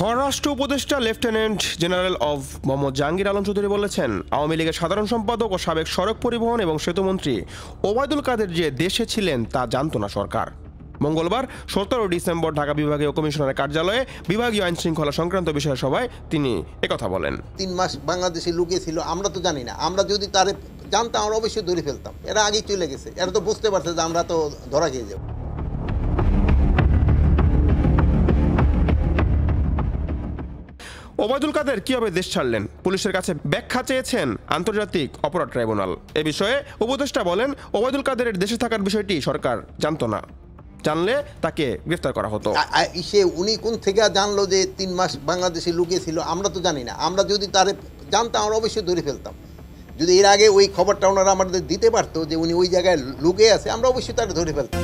স্বরাষ্ট্র উপদেষ্টা lieutenant general of Mohammad Jahangir Alam Chowdhury বলেছেন, আওয়ামী লীগের সাধারণ সম্পাদক ও সাবেক সড়ক পরিবহন এবং সেতুমন্ত্রী ওবায়দুল কাদের যে দেশে ছিলেন তা জানত না সরকার। মঙ্গলবার 17 ডিসেম্বর ঢাকা বিভাগীয় কমিশনারের কার্যালয়ে বিভাগীয় আইন শৃঙ্খলা সংক্রান্ত বিষয় সভায় তিনি একথা বলেন। 3 মাস বাংলাদেশে লুকিয়েছিল, আমরা তো জানি না। আমরা যদি তারে জানতাম আমরা অবশ্যই ধরে ফেলতাম। এরা আগেই চলে গেছে, এরা তো বুঝতে পারছে যে আমরা তো ধরা খেয়ে যাব। ওবায়দুল কাদের কিভাবে দেশ ছাড়লেন, পুলিশের কাছে ব্যাখ্যা চেয়েছেন আন্তর্জাতিক অপরাধ ট্রাইব্যুনাল। এ বিষয়ে উপদেষ্টা বলেন, ওবায়দুল কাদের দেশে থাকার বিষয়টি সরকার জানত না, জানলে তাকে গ্রেফতার করা হতো। উনি কোন থেকে জানলো যে 3 মাস বাংলাদেশে লুকিয়েছিল? আমরা তো জানি না। আমরা যদি তারে জানতাম আমরা অবশ্যই ধরে ফেলতাম। যদি এর আগে ওই খবরটা ওনারা আমাদের দিতে পারতো যে উনি ওই জায়গায় লুকিয়ে আছে, আমরা অবশ্যই তারে ধরে ফেলতাম।